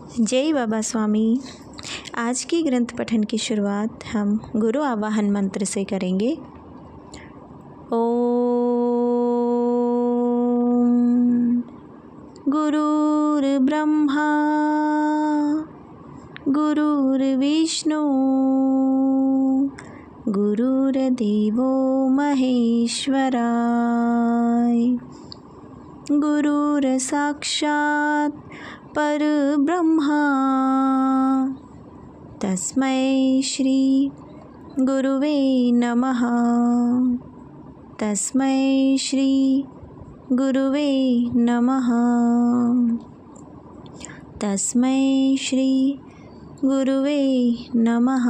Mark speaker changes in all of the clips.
Speaker 1: जय बाबा स्वामी। आज की ग्रंथ पठन की शुरुआत हम गुरु आवाहन मंत्र से करेंगे। ओम गुरुर्ब्रह्मा गुरुर्विष्णु गुरुर्देवो महेश्वराय गुरुर्साक्षात् परब्रह्मा तस्मै श्री गुरुवे नमः। तस्मै श्री गुरुवे नमः। तस्मै श्री गुरुवे नमः।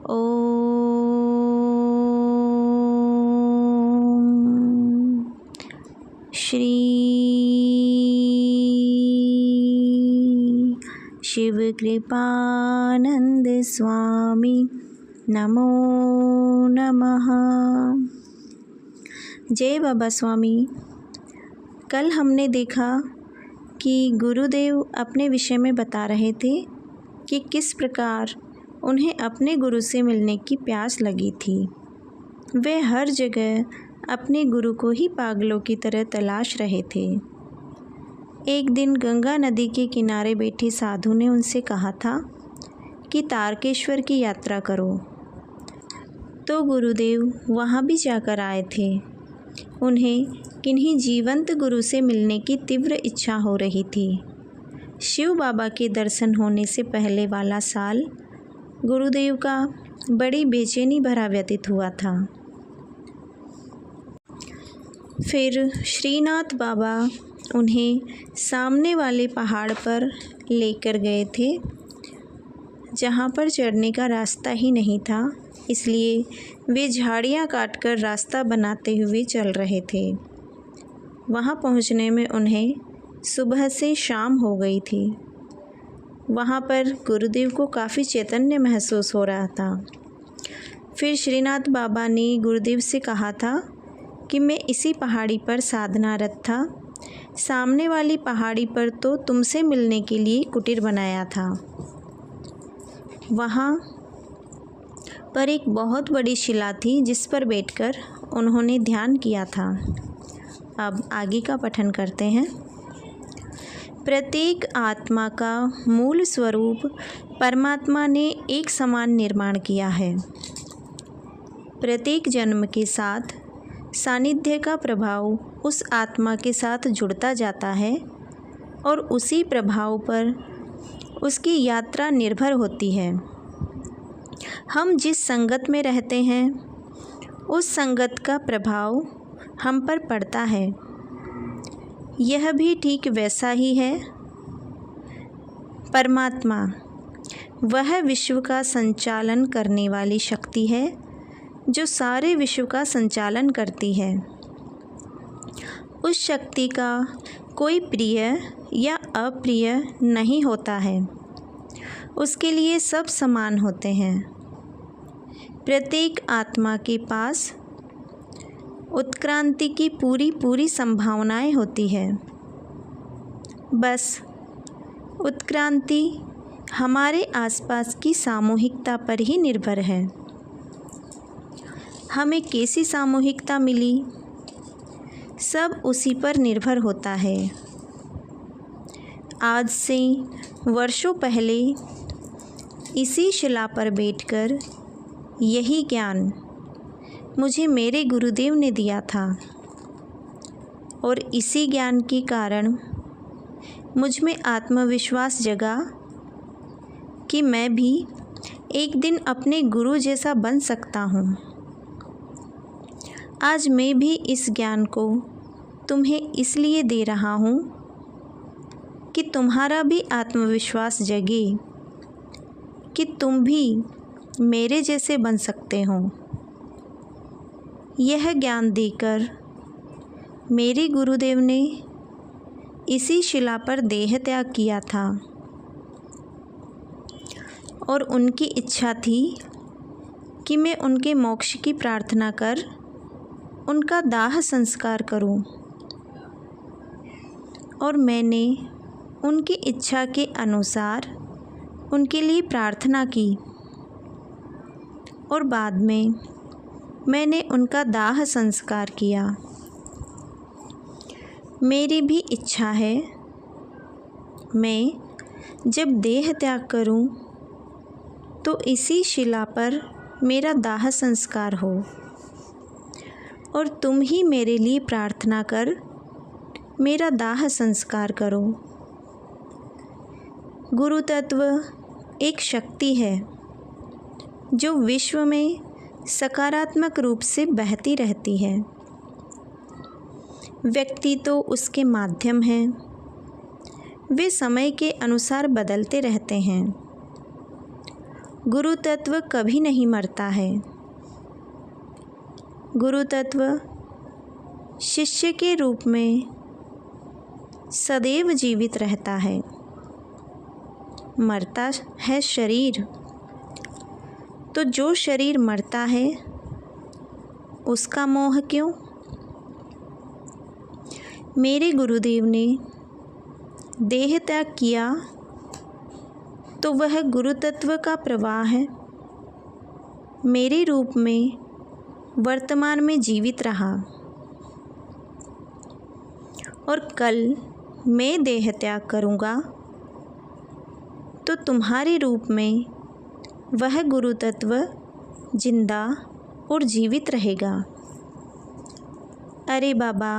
Speaker 1: ओम श्री शिव कृपानंद स्वामी नमो नमः। जय बाबा स्वामी। कल हमने देखा कि गुरुदेव अपने विषय में बता रहे थे कि किस प्रकार उन्हें अपने गुरु से मिलने की प्यास लगी थी। वे हर जगह अपने गुरु को ही पागलों की तरह तलाश रहे थे। एक दिन गंगा नदी के किनारे बैठे साधु ने उनसे कहा था कि तारकेश्वर की यात्रा करो, तो गुरुदेव वहाँ भी जाकर आए थे। उन्हें किन्हीं जीवंत गुरु से मिलने की तीव्र इच्छा हो रही थी। शिव बाबा के दर्शन होने से पहले वाला साल गुरुदेव का बड़ी बेचैनी भरा व्यतीत हुआ था। फिर श्रीनाथ बाबा उन्हें सामने वाले पहाड़ पर लेकर गए थे, जहाँ पर चढ़ने का रास्ता ही नहीं था, इसलिए वे झाड़ियाँ काटकर रास्ता बनाते हुए चल रहे थे। वहाँ पहुँचने में उन्हें सुबह से शाम हो गई थी। वहाँ पर गुरुदेव को काफ़ी चैतन्य महसूस हो रहा था। फिर श्रीनाथ बाबा ने गुरुदेव से कहा था कि मैं इसी पहाड़ी पर साधनारत था। सामने वाली पहाड़ी पर तो तुमसे मिलने के लिए कुटीर बनाया था। वहाँ पर एक बहुत बड़ी शिला थी जिस पर बैठकर उन्होंने ध्यान किया था। अब आगे का पठन करते हैं। प्रत्येक आत्मा का मूल स्वरूप परमात्मा ने एक समान निर्माण किया है। प्रत्येक जन्म के साथ सानिध्य का प्रभाव उस आत्मा के साथ जुड़ता जाता है और उसी प्रभाव पर उसकी यात्रा निर्भर होती है। हम जिस संगत में रहते हैं उस संगत का प्रभाव हम पर पड़ता है। यह भी ठीक वैसा ही है। परमात्मा वह विश्व का संचालन करने वाली शक्ति है जो सारे विश्व का संचालन करती है। उस शक्ति का कोई प्रिय या अप्रिय नहीं होता है। उसके लिए सब समान होते हैं। प्रत्येक आत्मा के पास उत्क्रांति की पूरी संभावनाएं होती है। बस उत्क्रांति हमारे आसपास की सामूहिकता पर ही निर्भर है। हमें कैसी सामूहिकता मिली, सब उसी पर निर्भर होता है। आज से वर्षों पहले इसी शिला पर बैठकर यही ज्ञान मुझे मेरे गुरुदेव ने दिया था और इसी ज्ञान के कारण मुझ में आत्मविश्वास जगा कि मैं भी एक दिन अपने गुरु जैसा बन सकता हूँ। आज मैं भी इस ज्ञान को तुम्हें इसलिए दे रहा हूँ कि तुम्हारा भी आत्मविश्वास जगे कि तुम भी मेरे जैसे बन सकते हो। यह ज्ञान देकर मेरे गुरुदेव ने इसी शिला पर देह त्याग किया था और उनकी इच्छा थी कि मैं उनके मोक्ष की प्रार्थना कर उनका दाह संस्कार करूं। और मैंने उनकी इच्छा के अनुसार उनके लिए प्रार्थना की और बाद में मैंने उनका दाह संस्कार किया। मेरी भी इच्छा है मैं जब देह त्याग करूं तो इसी शिला पर मेरा दाह संस्कार हो और तुम ही मेरे लिए प्रार्थना कर मेरा दाह संस्कार करो। गुरु तत्व एक शक्ति है जो विश्व में सकारात्मक रूप से बहती रहती है। व्यक्ति तो उसके माध्यम हैं, वे समय के अनुसार बदलते रहते हैं। गुरु तत्व कभी नहीं मरता है। गुरु तत्व शिष्य के रूप में सदैव जीवित रहता है। मरता है शरीर, तो जो शरीर मरता है उसका मोह क्यों? मेरे गुरुदेव ने देह त्याग किया तो वह गुरु तत्व का प्रवाह है मेरे रूप में वर्तमान में जीवित रहा और कल मैं देह त्याग करूँगा तो तुम्हारे रूप में वह गुरु तत्व जिंदा और जीवित रहेगा। अरे बाबा,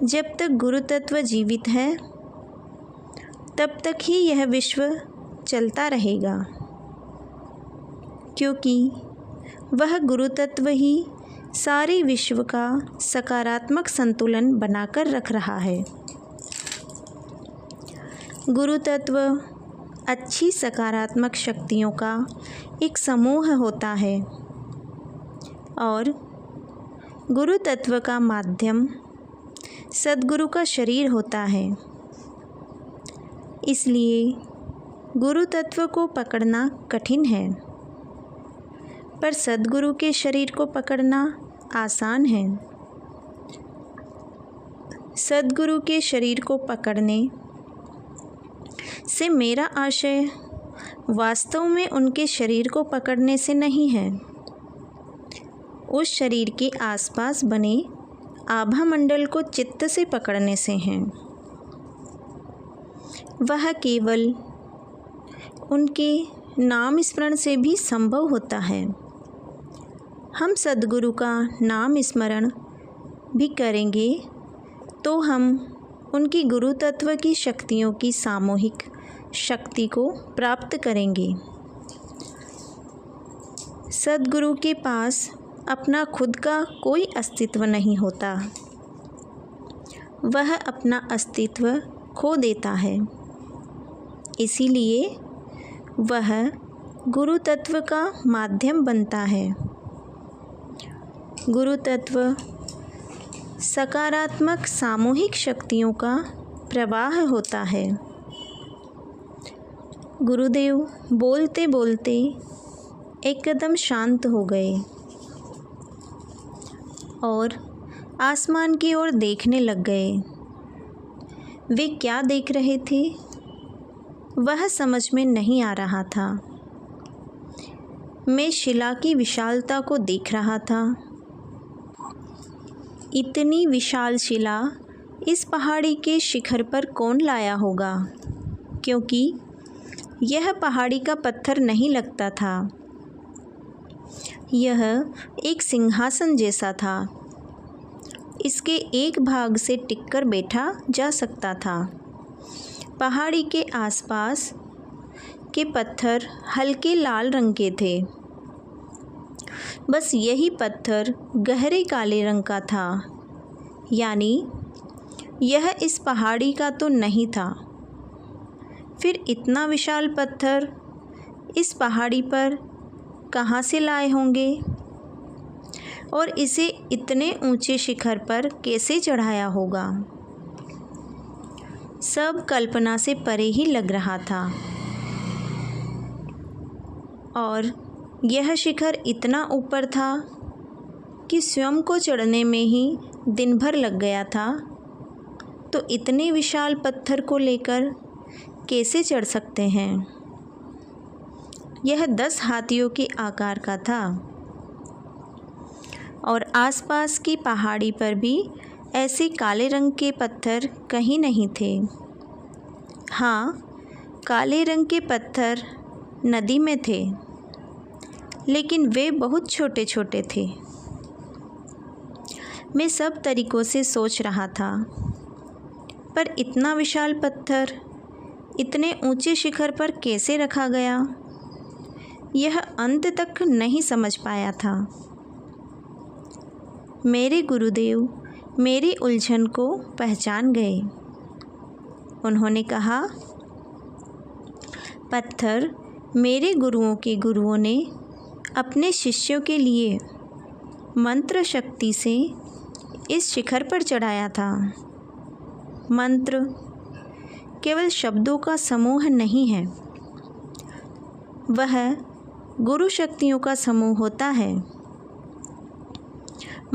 Speaker 1: जब तक गुरु तत्व जीवित है तब तक ही यह विश्व चलता रहेगा, क्योंकि वह गुरु तत्व ही सारे विश्व का सकारात्मक संतुलन बनाकर रख रहा है। गुरु तत्व अच्छी सकारात्मक शक्तियों का एक समूह होता है और गुरु तत्व का माध्यम सद्गुरु का शरीर होता है। इसलिए गुरु तत्व को पकड़ना कठिन है, पर सद्गुरु के शरीर को पकड़ना आसान है। सद्गुरु के शरीर को पकड़ने से मेरा आशय वास्तव में उनके शरीर को पकड़ने से नहीं है, उस शरीर के आसपास बने आभा मंडल को चित्त से पकड़ने से हैं। वह केवल उनके नाम स्मरण से भी संभव होता है। हम सद्गुरु का नाम स्मरण भी करेंगे तो हम उनकी गुरु तत्व की शक्तियों की सामूहिक शक्ति को प्राप्त करेंगे। सद्गुरु के पास अपना खुद का कोई अस्तित्व नहीं होता, वह अपना अस्तित्व खो देता है। इसीलिए वह गुरु तत्व का माध्यम बनता है। गुरु तत्व सकारात्मक सामूहिक शक्तियों का प्रवाह होता है। गुरुदेव बोलते बोलते एकदम शांत हो गए और आसमान की ओर देखने लग गए। वे क्या देख रहे थे वह समझ में नहीं आ रहा था। मैं शिला की विशालता को देख रहा था। इतनी विशाल शिला इस पहाड़ी के शिखर पर कौन लाया होगा, क्योंकि यह पहाड़ी का पत्थर नहीं लगता था। यह एक सिंहासन जैसा था। इसके एक भाग से टिककर बैठा जा सकता था। पहाड़ी के आसपास के पत्थर हल्के लाल रंग के थे। बस यही पत्थर गहरे काले रंग का था, यानी यह इस पहाड़ी का तो नहीं था। फिर इतना विशाल पत्थर इस पहाड़ी पर कहाँ से लाए होंगे और इसे इतने ऊंचे शिखर पर कैसे चढ़ाया होगा? सब कल्पना से परे ही लग रहा था। और यह शिखर इतना ऊपर था कि स्वयं को चढ़ने में ही दिन भर लग गया था, तो इतने विशाल पत्थर को लेकर कैसे चढ़ सकते हैं। यह 10 हाथियों के आकार का था और आसपास की पहाड़ी पर भी ऐसे काले रंग के पत्थर कहीं नहीं थे। हाँ, काले रंग के पत्थर नदी में थे, लेकिन वे बहुत छोटे छोटे थे। मैं सब तरीकों से सोच रहा था, पर इतना विशाल पत्थर इतने ऊंचे शिखर पर कैसे रखा गया, यह अंत तक नहीं समझ पाया था। मेरे गुरुदेव मेरी उलझन को पहचान गए। उन्होंने कहा, पत्थर मेरे गुरुओं के गुरुओं ने अपने शिष्यों के लिए मंत्र शक्ति से इस शिखर पर चढ़ाया था। मंत्र केवल शब्दों का समूह नहीं है, वह गुरु शक्तियों का समूह होता है।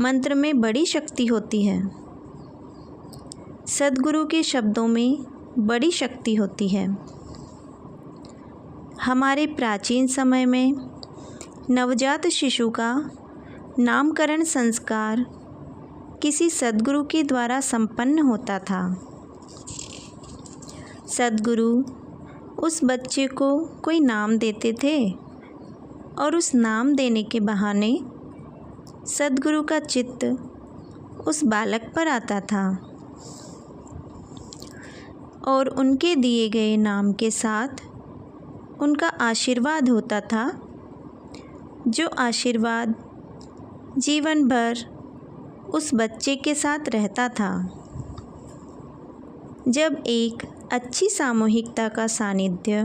Speaker 1: मंत्र में बड़ी शक्ति होती है। सद्गुरु के शब्दों में बड़ी शक्ति होती है। हमारे प्राचीन समय में नवजात शिशु का नामकरण संस्कार किसी सद्गुरु के द्वारा संपन्न होता था। सद्गुरु उस बच्चे को कोई नाम देते थे और उस नाम देने के बहाने सद्गुरु का चित्त उस बालक पर आता था और उनके दिए गए नाम के साथ उनका आशीर्वाद होता था, जो आशीर्वाद जीवन भर उस बच्चे के साथ रहता था। जब एक अच्छी सामूहिकता का सानिध्य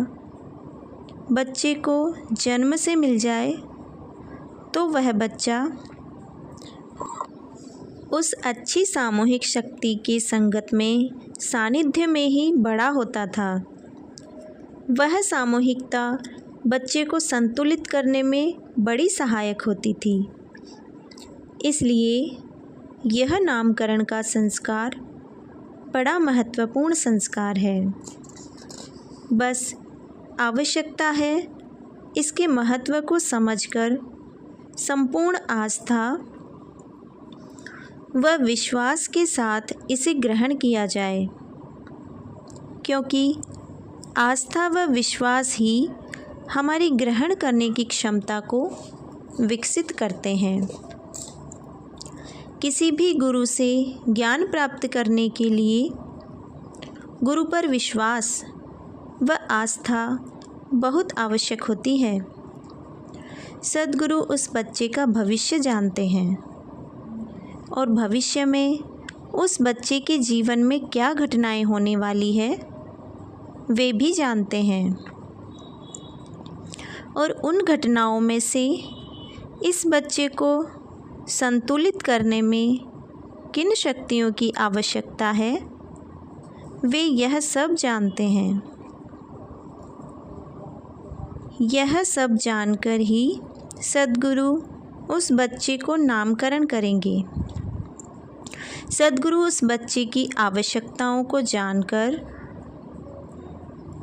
Speaker 1: बच्चे को जन्म से मिल जाए तो वह बच्चा उस अच्छी सामूहिक शक्ति की संगत में सानिध्य में ही बड़ा होता था। वह सामूहिकता बच्चे को संतुलित करने में बड़ी सहायक होती थी। इसलिए यह नामकरण का संस्कार बड़ा महत्वपूर्ण संस्कार है। बस आवश्यकता है इसके महत्व को समझकर संपूर्ण आस्था व विश्वास के साथ इसे ग्रहण किया जाए, क्योंकि आस्था व विश्वास ही हमारी ग्रहण करने की क्षमता को विकसित करते हैं। किसी भी गुरु से ज्ञान प्राप्त करने के लिए गुरु पर विश्वास व आस्था बहुत आवश्यक होती है। सद्गुरु उस बच्चे का भविष्य जानते हैं और भविष्य में उस बच्चे के जीवन में क्या घटनाएं होने वाली है वे भी जानते हैं, और उन घटनाओं में से इस बच्चे को संतुलित करने में किन शक्तियों की आवश्यकता है वे यह सब जानते हैं। यह सब जानकर ही सद्गुरु उस बच्चे को नामकरण करेंगे। सद्गुरु उस बच्चे की आवश्यकताओं को जानकर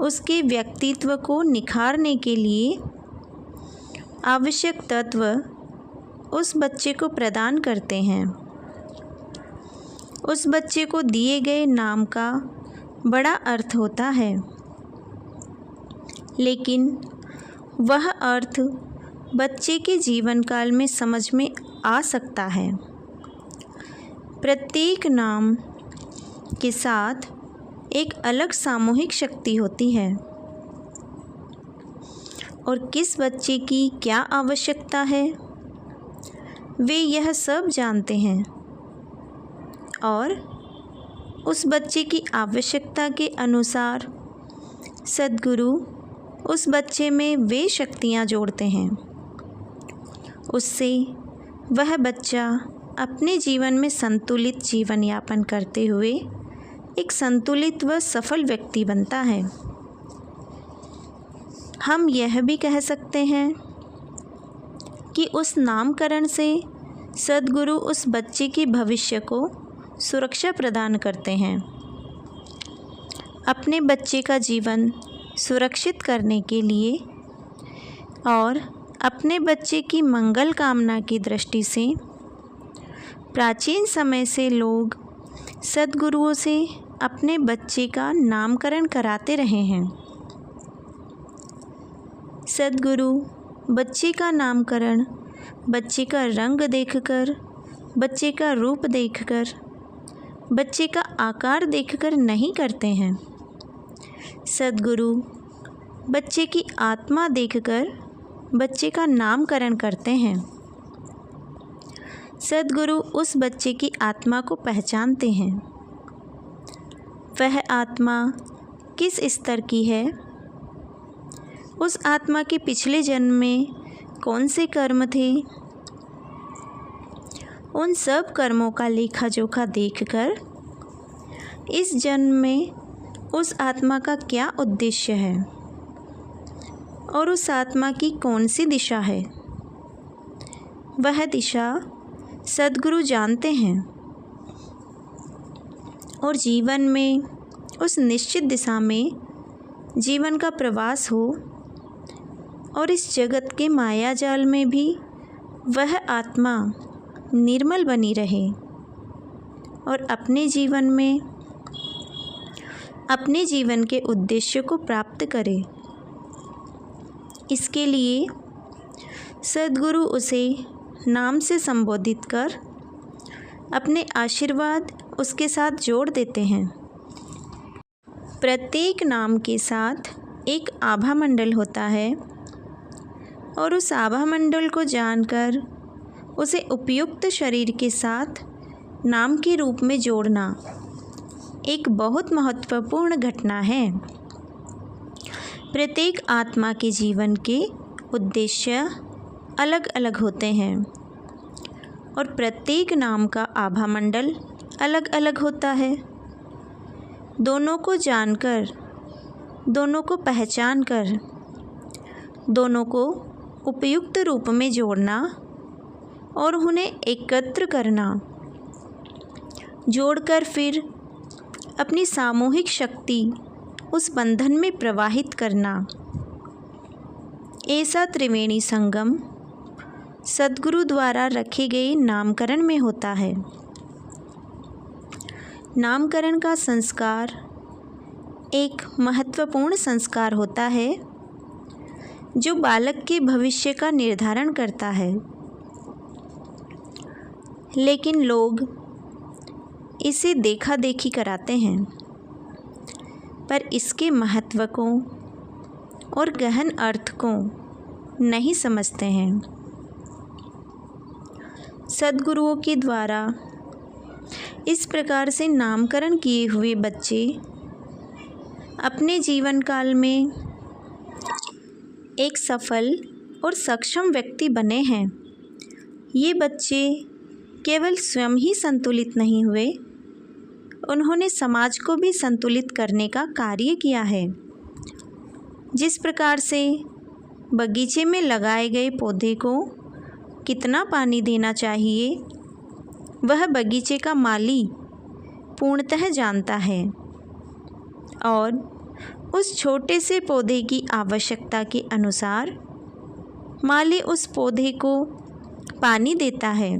Speaker 1: उसके व्यक्तित्व को निखारने के लिए आवश्यक तत्व उस बच्चे को प्रदान करते हैं। उस बच्चे को दिए गए नाम का बड़ा अर्थ होता है, लेकिन वह अर्थ बच्चे के जीवन काल में समझ में आ सकता है। प्रत्येक नाम के साथ एक अलग सामूहिक शक्ति होती है और किस बच्चे की क्या आवश्यकता है वे यह सब जानते हैं, और उस बच्चे की आवश्यकता के अनुसार सद्गुरु उस बच्चे में वे शक्तियाँ जोड़ते हैं। उससे वह बच्चा अपने जीवन में संतुलित जीवन यापन करते हुए एक संतुलित व सफल व्यक्ति बनता है। हम यह भी कह सकते हैं कि उस नामकरण से सद्गुरु उस बच्चे के भविष्य को सुरक्षा प्रदान करते हैं। अपने बच्चे का जीवन सुरक्षित करने के लिए और अपने बच्चे की मंगल कामना की दृष्टि से प्राचीन समय से लोग सद्गुरुओं से अपने बच्चे का नामकरण कराते रहे हैं। सद्गुरु बच्चे का नामकरण बच्चे का रंग देखकर, बच्चे का रूप देखकर, बच्चे का आकार देखकर नहीं करते हैं। सद्गुरु बच्चे की आत्मा देखकर बच्चे का नामकरण करते हैं। सद्गुरु उस बच्चे की आत्मा को पहचानते हैं। वह आत्मा किस स्तर की है, उस आत्मा के पिछले जन्म में कौन से कर्म थे, उन सब कर्मों का लेखा जोखा देखकर इस जन्म में उस आत्मा का क्या उद्देश्य है और उस आत्मा की कौन सी दिशा है, वह दिशा सद्गुरु जानते हैं और जीवन में उस निश्चित दिशा में जीवन का प्रवास हो और इस जगत के माया जाल में भी वह आत्मा निर्मल बनी रहे और अपने जीवन में अपने जीवन के उद्देश्य को प्राप्त करे। इसके लिए सद्गुरु उसे नाम से संबोधित कर अपने आशीर्वाद उसके साथ जोड़ देते हैं। प्रत्येक नाम के साथ एक आभा मंडल होता है और उस आभा मंडल को जानकर उसे उपयुक्त शरीर के साथ नाम के रूप में जोड़ना एक बहुत महत्वपूर्ण घटना है। प्रत्येक आत्मा के जीवन के उद्देश्य अलग अलग होते हैं और प्रत्येक नाम का आभा मंडल अलग अलग होता है। दोनों को जानकर, दोनों को पहचान कर, दोनों को उपयुक्त रूप में जोड़ना और उन्हें एकत्र करना, जोड़कर फिर अपनी सामूहिक शक्ति उस बंधन में प्रवाहित करना, ऐसा त्रिवेणी संगम सद्गुरु द्वारा रखे गए नामकरण में होता है। नामकरण का संस्कार एक महत्वपूर्ण संस्कार होता है जो बालक के भविष्य का निर्धारण करता है, लेकिन लोग इसे देखा देखी कराते हैं पर इसके महत्व को और गहन अर्थ को नहीं समझते हैं। सद्गुरुओं के द्वारा इस प्रकार से नामकरण किए हुए बच्चे अपने जीवन काल में एक सफल और सक्षम व्यक्ति बने हैं। ये बच्चे केवल स्वयं ही संतुलित नहीं हुए, उन्होंने समाज को भी संतुलित करने का कार्य किया है। जिस प्रकार से बगीचे में लगाए गए पौधे को कितना पानी देना चाहिए वह बगीचे का माली पूर्णतः जानता है और उस छोटे से पौधे की आवश्यकता के अनुसार माली उस पौधे को पानी देता है,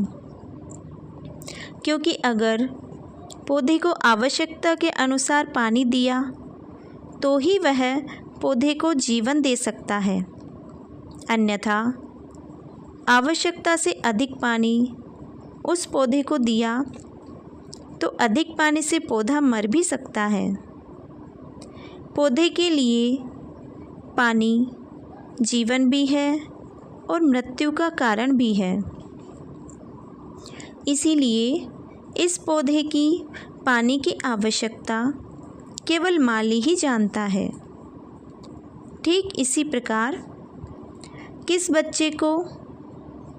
Speaker 1: क्योंकि अगर पौधे को आवश्यकता के अनुसार पानी दिया तो ही वह पौधे को जीवन दे सकता है, अन्यथा आवश्यकता से अधिक पानी उस पौधे को दिया तो अधिक पानी से पौधा मर भी सकता है। पौधे के लिए पानी जीवन भी है और मृत्यु का कारण भी है। इसीलिए इस पौधे की पानी की आवश्यकता केवल माली ही जानता है। ठीक इसी प्रकार किस बच्चे को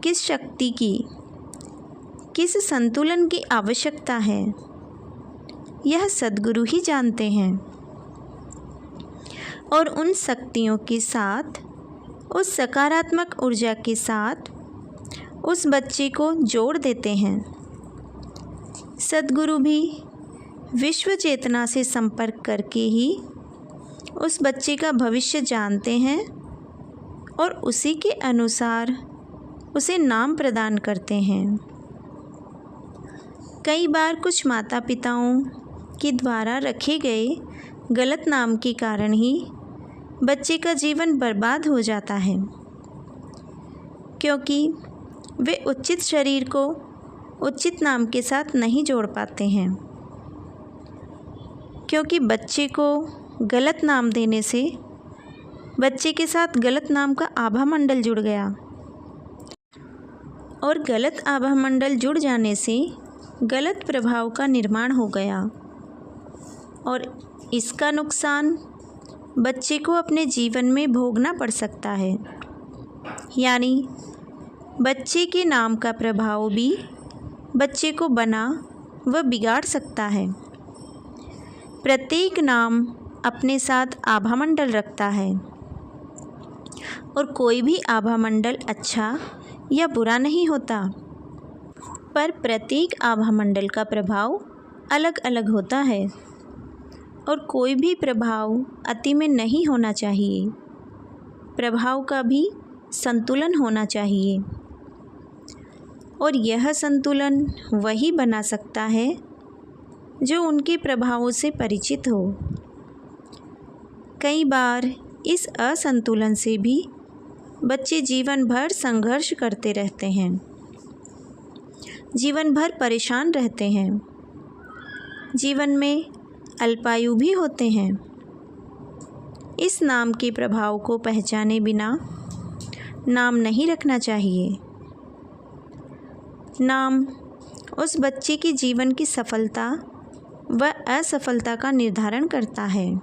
Speaker 1: किस शक्ति की, किस संतुलन की आवश्यकता है, यह सद्गुरु ही जानते हैं और उन शक्तियों के साथ, उस सकारात्मक ऊर्जा के साथ उस बच्चे को जोड़ देते हैं। सद्गुरु भी विश्व चेतना से संपर्क करके ही उस बच्चे का भविष्य जानते हैं और उसी के अनुसार उसे नाम प्रदान करते हैं। कई बार कुछ माता पिताओं के द्वारा रखे गए गलत नाम के कारण ही बच्चे का जीवन बर्बाद हो जाता है, क्योंकि वे उचित शरीर को उचित नाम के साथ नहीं जोड़ पाते हैं। क्योंकि बच्चे को गलत नाम देने से बच्चे के साथ गलत नाम का आभा मंडल जुड़ गया और गलत आभा मंडल जुड़ जाने से गलत प्रभाव का निर्माण हो गया और इसका नुकसान बच्चे को अपने जीवन में भोगना पड़ सकता है। यानी बच्चे के नाम का प्रभाव भी बच्चे को बना व बिगाड़ सकता है। प्रत्येक नाम अपने साथ आभा मंडल रखता है और कोई भी आभा मंडल अच्छा या बुरा नहीं होता, पर प्रत्येक आभा मंडल का प्रभाव अलग अलग होता है और कोई भी प्रभाव अति में नहीं होना चाहिए। प्रभाव का भी संतुलन होना चाहिए और यह संतुलन वही बना सकता है जो उनके प्रभावों से परिचित हो। कई बार इस असंतुलन से भी बच्चे जीवन भर संघर्ष करते रहते हैं, जीवन भर परेशान रहते हैं, जीवन में अल्पायु भी होते हैं। इस नाम के प्रभाव को पहचाने बिना नाम नहीं रखना चाहिए। नाम उस बच्चे के जीवन की सफलता व असफलता का निर्धारण करता है।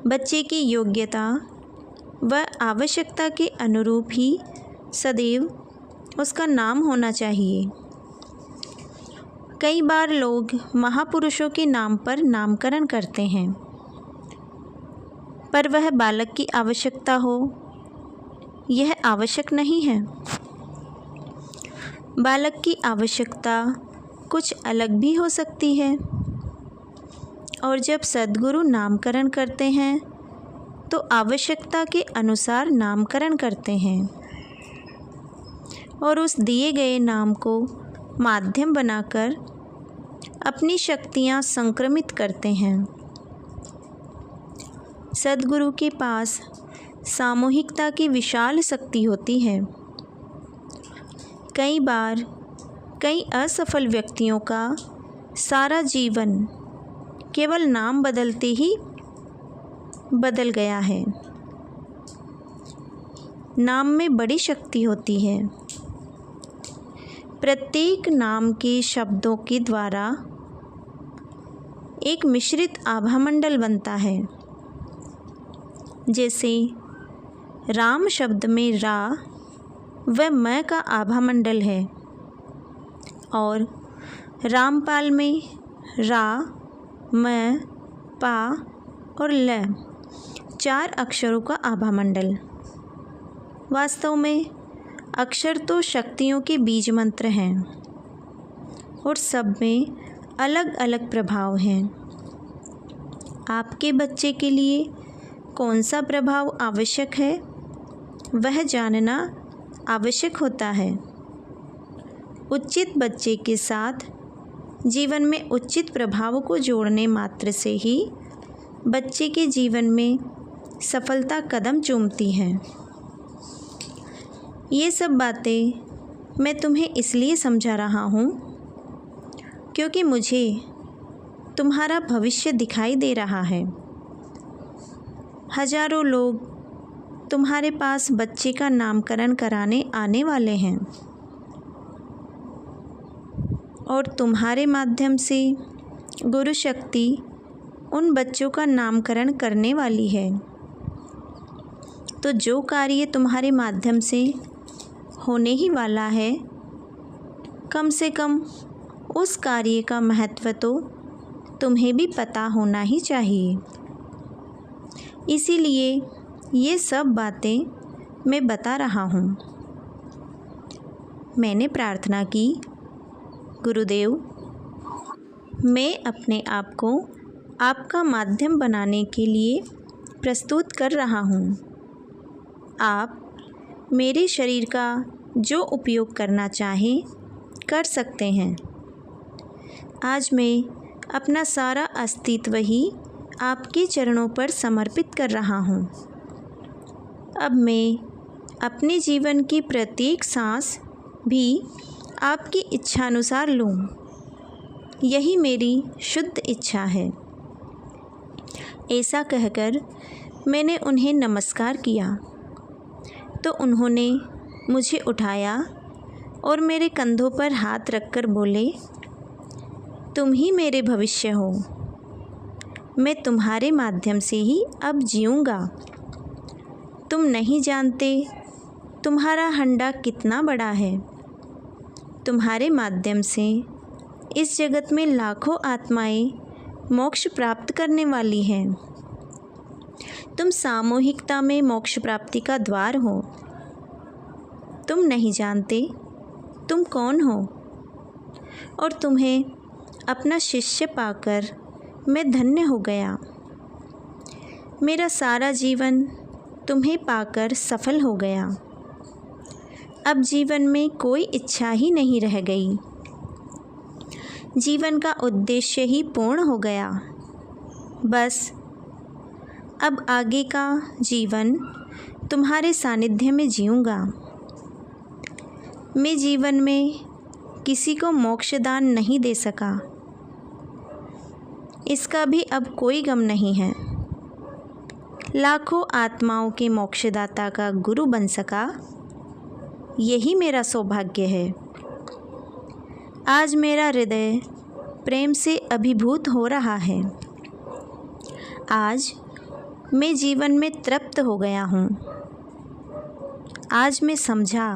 Speaker 1: बच्चे की योग्यता व आवश्यकता के अनुरूप ही सदैव उसका नाम होना चाहिए। कई बार लोग महापुरुषों के नाम पर नामकरण करते हैं, पर वह बालक की आवश्यकता हो, यह आवश्यक नहीं है। बालक की आवश्यकता कुछ अलग भी हो सकती है और जब सद्गुरु नामकरण करते हैं तो आवश्यकता के अनुसार नामकरण करते हैं और उस दिए गए नाम को माध्यम बनाकर अपनी शक्तियाँ संक्रमित करते हैं। सद्गुरु के पास सामूहिकता की विशाल शक्ति होती है। कई बार कई असफल व्यक्तियों का सारा जीवन केवल नाम बदलते ही बदल गया है। नाम में बड़ी शक्ति होती है। प्रत्येक नाम के शब्दों के द्वारा एक मिश्रित आभामंडल बनता है। जैसे राम शब्द में रा व म का आभामंडल है और रामपाल में रा, म, पा और ल 4 अक्षरों का आभामंडल। वास्तव में अक्षर तो शक्तियों के बीज मंत्र हैं और सब में अलग अलग प्रभाव हैं। आपके बच्चे के लिए कौन सा प्रभाव आवश्यक है, वह जानना आवश्यक होता है। उचित बच्चे के साथ जीवन में उचित प्रभाव को जोड़ने मात्र से ही बच्चे के जीवन में सफलता कदम चूमती है। ये सब बातें मैं तुम्हें इसलिए समझा रहा हूँ क्योंकि मुझे तुम्हारा भविष्य दिखाई दे रहा है। हजारों लोग तुम्हारे पास बच्चे का नामकरण कराने आने वाले हैं और तुम्हारे माध्यम से गुरु शक्ति उन बच्चों का नामकरण करने वाली है। तो जो कार्य तुम्हारे माध्यम से होने ही वाला है, कम से कम उस कार्य का महत्व तो तुम्हें भी पता होना ही चाहिए। इसीलिए ये सब बातें मैं बता रहा हूँ। मैंने प्रार्थना की, गुरुदेव मैं अपने आप को आपका माध्यम बनाने के लिए प्रस्तुत कर रहा हूँ। आप मेरे शरीर का जो उपयोग करना चाहें कर सकते हैं। आज मैं अपना सारा अस्तित्व ही आपके चरणों पर समर्पित कर रहा हूँ। अब मैं अपने जीवन की प्रत्येक सांस भी आपकी इच्छानुसार लूँ। यही मेरी शुद्ध इच्छा है। ऐसा कहकर मैंने उन्हें नमस्कार किया तो उन्होंने मुझे उठाया और मेरे कंधों पर हाथ रखकर बोले, तुम ही मेरे भविष्य हो। मैं तुम्हारे माध्यम से ही अब जीऊँगा। तुम नहीं जानते तुम्हारा हंडा कितना बड़ा है। तुम्हारे माध्यम से इस जगत में लाखों आत्माएं मोक्ष प्राप्त करने वाली हैं। तुम सामूहिकता में मोक्ष प्राप्ति का द्वार हो। तुम नहीं जानते तुम कौन हो और तुम्हें अपना शिष्य पाकर मैं धन्य हो गया। मेरा सारा जीवन तुम्हें पाकर सफल हो गया। अब जीवन में कोई इच्छा ही नहीं रह गई। जीवन का उद्देश्य ही पूर्ण हो गया। बस अब आगे का जीवन तुम्हारे सानिध्य में जीऊँगा। मैं जीवन में किसी को मोक्षदान नहीं दे सका। इसका भी अब कोई गम नहीं है। लाखों आत्माओं के मोक्षदाता का गुरु बन सका, यही मेरा सौभाग्य है। आज मेरा हृदय प्रेम से अभिभूत हो रहा है। आज मैं जीवन में तृप्त हो गया हूँ। आज मैं समझा,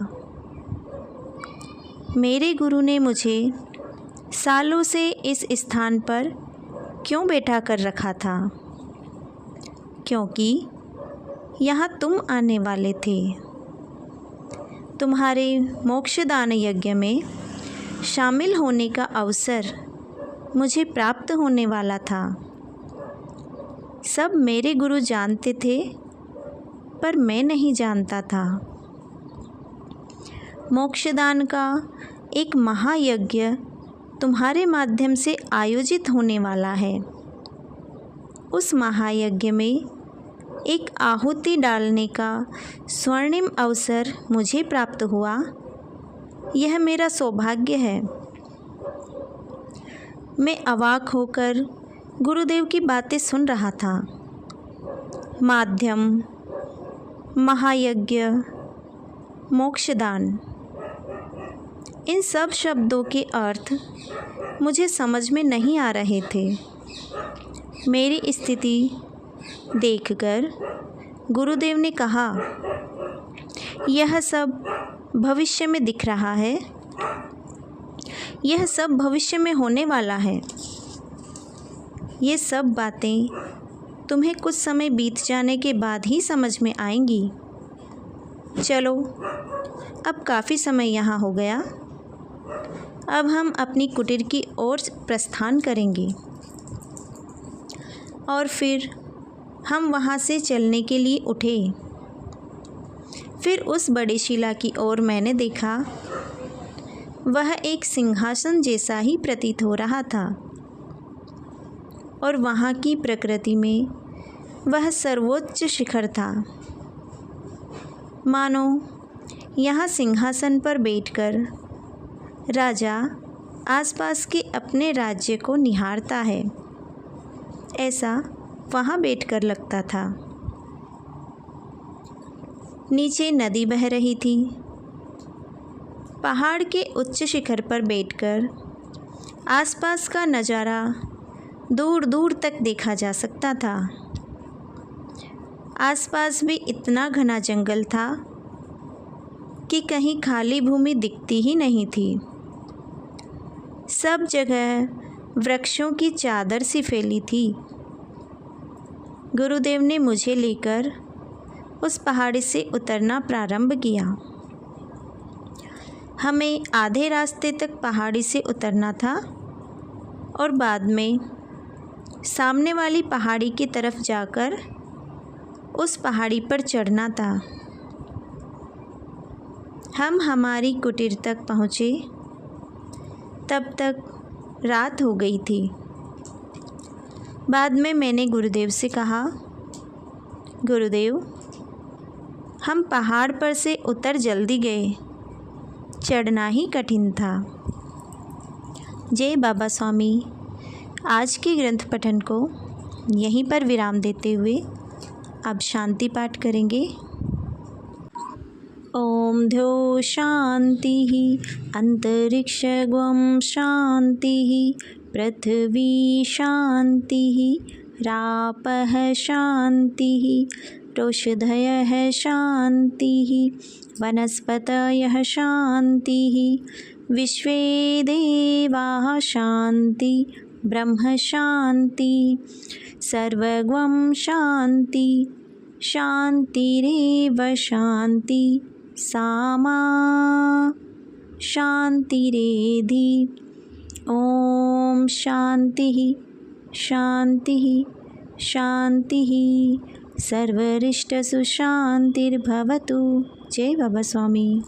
Speaker 1: मेरे गुरु ने मुझे सालों से इस स्थान पर क्यों बैठा कर रखा था, क्योंकि यहाँ तुम आने वाले थे। तुम्हारे मोक्षदान यज्ञ में शामिल होने का अवसर मुझे प्राप्त होने वाला था। सब मेरे गुरु जानते थे, पर मैं नहीं जानता था। मोक्षदान का एक महायज्ञ तुम्हारे माध्यम से आयोजित होने वाला है। उस महायज्ञ में एक आहुति डालने का स्वर्णिम अवसर मुझे प्राप्त हुआ। यह मेरा सौभाग्य है। मैं अवाक होकर गुरुदेव की बातें सुन रहा था। माध्यम, महायज्ञ, मोक्षदान, इन सब शब्दों के अर्थ मुझे समझ में नहीं आ रहे थे। मेरी स्थिति देखकर गुरुदेव ने कहा, यह सब भविष्य में दिख रहा है। यह सब भविष्य में होने वाला है। ये सब बातें तुम्हें कुछ समय बीत जाने के बाद ही समझ में आएंगी। चलो, अब काफ़ी समय यहाँ हो गया। अब हम अपनी कुटीर की ओर प्रस्थान करेंगे और फिर हम वहाँ से चलने के लिए उठे। फिर उस बड़ी शिला की ओर मैंने देखा। वह एक सिंहासन जैसा ही प्रतीत हो रहा था और वहाँ की प्रकृति में वह सर्वोच्च शिखर था। मानो यहाँ सिंहासन पर बैठकर राजा आसपास के अपने राज्य को निहारता है, ऐसा वहाँ बैठकर लगता था। नीचे नदी बह रही थी। पहाड़ के उच्च शिखर पर बैठकर आसपास का नज़ारा दूर दूर तक देखा जा सकता था। आसपास भी इतना घना जंगल था कि कहीं खाली भूमि दिखती ही नहीं थी। सब जगह वृक्षों की चादर सी फैली थी। गुरुदेव ने मुझे लेकर उस पहाड़ी से उतरना प्रारंभ किया। हमें आधे रास्ते तक पहाड़ी से उतरना था और बाद में सामने वाली पहाड़ी की तरफ जाकर उस पहाड़ी पर चढ़ना था। हम हमारी कुटीर तक पहुँचे, तब तक रात हो गई थी। बाद में मैंने गुरुदेव से कहा, गुरुदेव, हम पहाड़ पर से उतर जल्दी गए, चढ़ना ही कठिन था। जय बाबा स्वामी। आज के ग्रंथ पठन को यहीं पर विराम देते हुए अब शांति पाठ करेंगे। ओम ध्यो शांति अंतरिक्षगुं शांति पृथ्वी शांति रापः शांति रोषधयः शांति वनस्पतयः शांति विश्वे देवाः शांति ब्रह्म शांति सर्वगुं शांति शांतिरेव शांति सामा शांतिरेधि। ओम शांति शांति शांति सर्वरिष्टसु शांतिर्भवतु। जय बाबा स्वामी।